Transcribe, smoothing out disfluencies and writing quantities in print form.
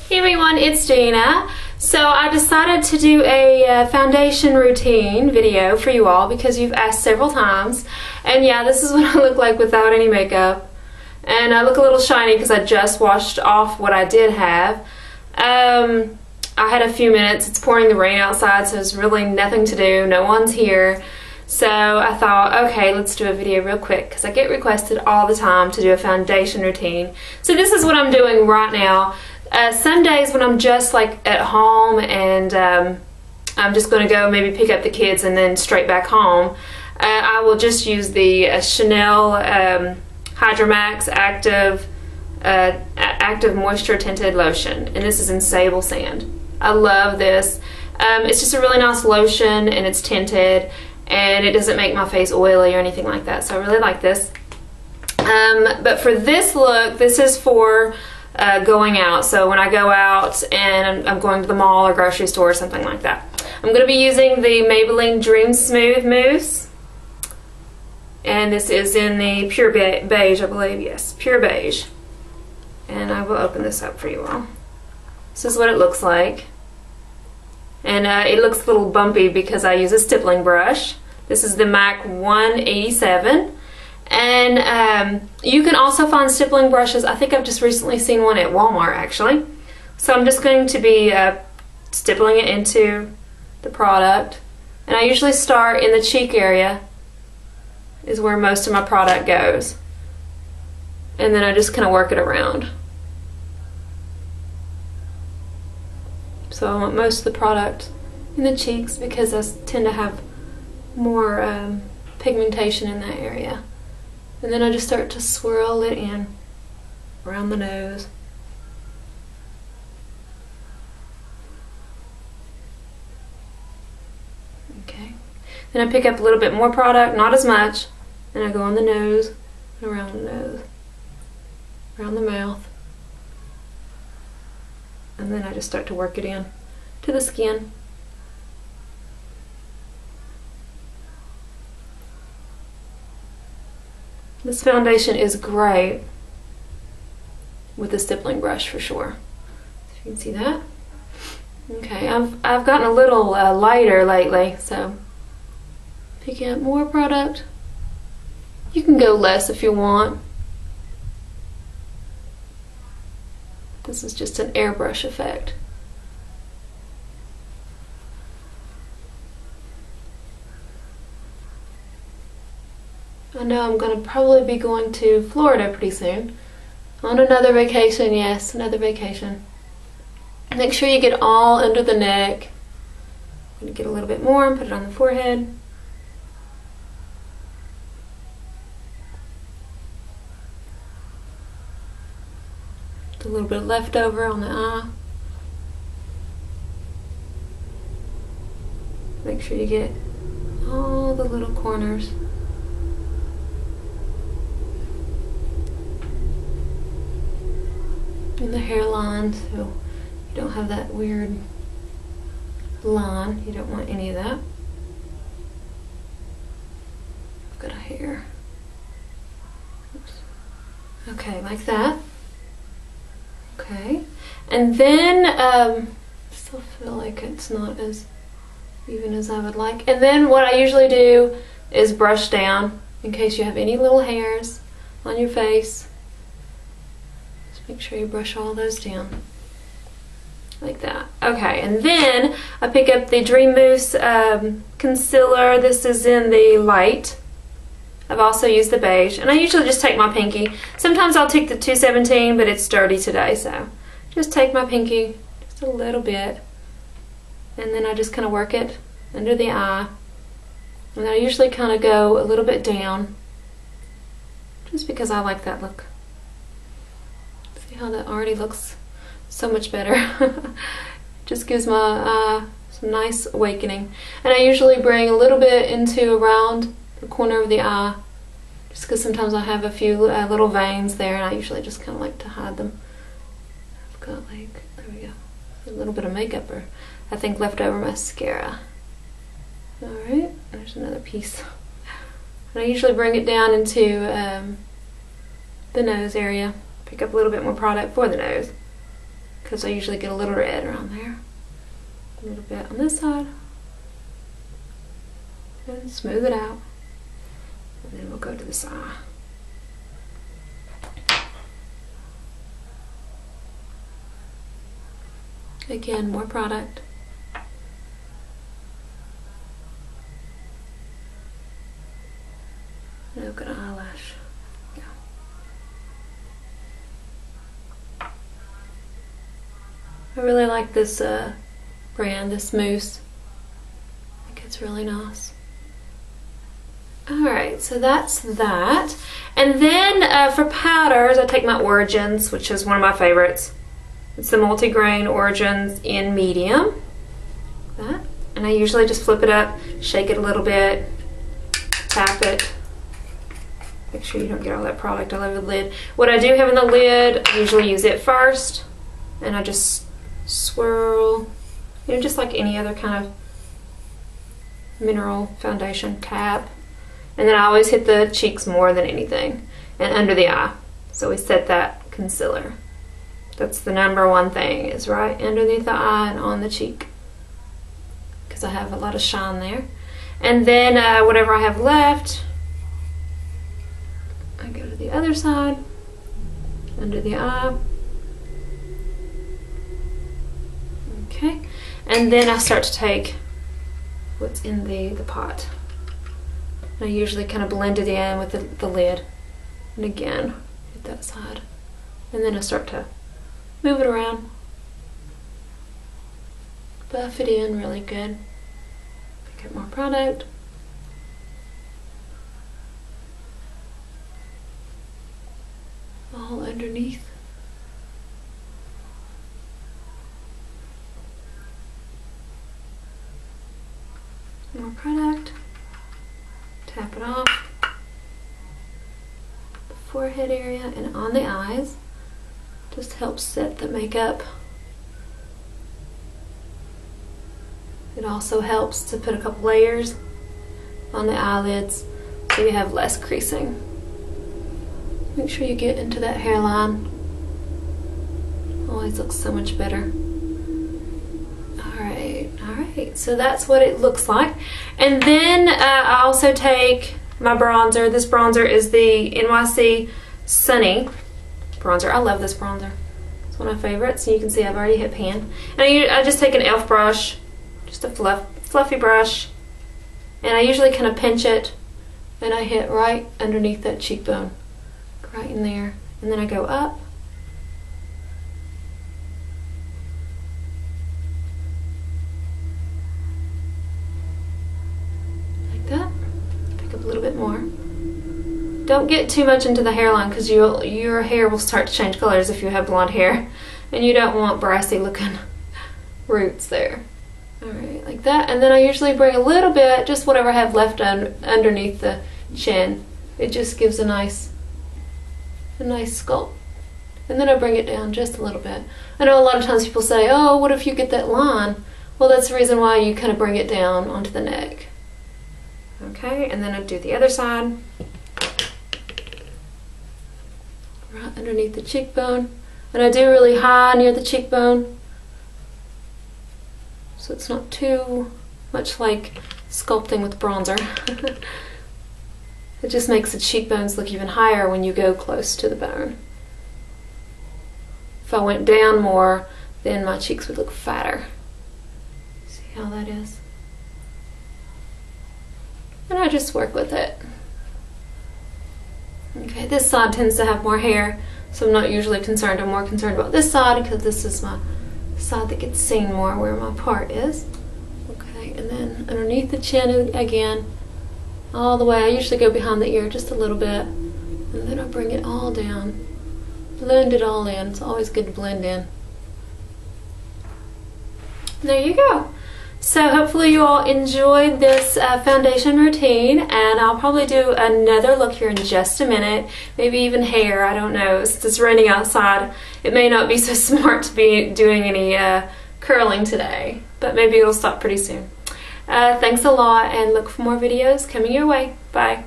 Hey everyone, it's Gina. So I decided to do a foundation routine video for you all because you've asked several times. And yeah, this is what I look like without any makeup. And I look a little shiny because I just washed off what I did have. I had a few minutes. It's pouring the rain outside, so there's really nothing to do. No one's here. So I thought, okay, let's do a video real quick because I get requested all the time to do a foundation routine. So this is what I'm doing right now. Some days when I'm just like at home and I'm just going to go maybe pick up the kids and then straight back home, I will just use the Chanel Hydromax Active Moisture Tinted Lotion, and this is in Sable Sand. I love this. It's just a really nice lotion and it's tinted and it doesn't make my face oily or anything like that, so I really like this. But for this look, this is for going out. So when I go out and I'm going to the mall or grocery store or something like that. I'm going to be using the Maybelline Dream Smooth Mousse. And this is in the Pure Beige, I believe. Yes, Pure Beige. And I will open this up for you all. This is what it looks like. And it looks a little bumpy because I use a stippling brush. This is the MAC 187. And you can also find stippling brushes. I think I've just recently seen one at Walmart actually. So I'm just going to be stippling it into the product. And I usually start in the cheek area, is where most of my product goes. And then I just kind of work it around. So I want most of the product in the cheeks because I tend to have more pigmentation in that area. And then I just start to swirl it in around the nose. Okay. Then I pick up a little bit more product, not as much, and I go on the nose, and around the nose, around the mouth. And then I just start to work it in to the skin. This foundation is great with a stippling brush for sure. If you can see that. Okay, I've gotten a little lighter lately, so picking up more product. You can go less if you want. This is just an airbrush effect. I know I'm going to probably be going to Florida pretty soon. On another vacation, yes, another vacation. Make sure you get all under the neck. I'm going to get a little bit more and put it on the forehead. A little bit left over on the eye. Make sure you get all the little corners. In the hairline, so you don't have that weird line. You don't want any of that. I've got a hair. Oops. Okay, like that. Okay, and then I still feel like it's not as even as I would like. And then what I usually do is brush down in case you have any little hairs on your face. Just make sure you brush all those down like that. Okay, and then I pick up the Dream Mousse concealer. This is in the light. I've also used the beige, and I usually just take my pinky. Sometimes I'll take the 217, but it's dirty today, so just take my pinky just a little bit, and then I just kind of work it under the eye. And then I usually kind of go a little bit down, just because I like that look. See how that already looks so much better. Just gives my eye some nice awakening. And I usually bring a little bit into around the corner of the eye, just because sometimes I have a few little veins there, and I usually just kind of like to hide them. I've got like, there we go, a little bit of makeup, or I think leftover mascara. Alright, there's another piece. And I usually bring it down into the nose area, pick up a little bit more product for the nose. because I usually get a little red around there. A little bit on this side. And smooth it out. And then we'll go to this eye. Again, more product. And I've got an eyelash. Yeah. I really like this brand, this mousse. I think it's really nice. Alright, so that's that. And then for powders, I take my Origins, which is one of my favorites. It's the multi-grain Origins in medium. That. And I usually just flip it up, shake it a little bit, tap it. Make sure you don't get all that product all over the lid. What I do have in the lid, I usually use it first. And I just swirl, you know, just like any other kind of mineral foundation, tap. And then I always hit the cheeks more than anything. And under the eye. So we set that concealer. That's the #1 thing, is right underneath the eye and on the cheek. Because I have a lot of shine there. And then whatever I have left, I go to the other side, under the eye. Okay. And then I start to take what's in the pot. And I usually kind of blend it in with the lid. And again, hit that side. And then I start to move it around. Buff it in really good. Pick up more product. All underneath. More product. Tap it off. The forehead area and on the eyes. Just helps set the makeup. It also helps to put a couple layers on the eyelids so you have less creasing. Make sure you get into that hairline. Always looks so much better. Alright, so that's what it looks like. And then I also take my bronzer. This bronzer is the NYC Sunny bronzer. I love this bronzer. It's one of my favorites. And you can see I've already hit pan. And I just take an e.l.f. brush, just a fluffy brush, and I usually kind of pinch it, and I hit right underneath that cheekbone, right in there, and then I go up. Like that. Pick up a little bit more. Don't get too much into the hairline because your hair will start to change colors if you have blonde hair, and you don't want brassy looking roots there. Alright, like that. And then I usually bring a little bit, just whatever I have left underneath the chin. It just gives a nice sculpt. And then I bring it down just a little bit. I know a lot of times people say, oh, what if you get that line? Well, that's the reason why you kind of bring it down onto the neck. Okay, and then I do the other side. Right underneath the cheekbone. And I do really high near the cheekbone. So it's not too much like sculpting with bronzer. It just makes the cheekbones look even higher when you go close to the bone. If I went down more, then my cheeks would look fatter. See how that is? And I just work with it. Okay, this side tends to have more hair, so I'm not usually concerned. I'm more concerned about this side because this is my side that gets seen more, where my part is. Okay, and then underneath the chin again, all the way. I usually go behind the ear just a little bit, and then I bring it all down. Blend it all in. It's always good to blend in. There you go. So hopefully you all enjoyed this foundation routine, and I'll probably do another look here in just a minute, maybe even hair, I don't know. It's raining outside. It may not be so smart to be doing any curling today, but maybe it'll stop pretty soon. Thanks a lot, and look for more videos coming your way. Bye.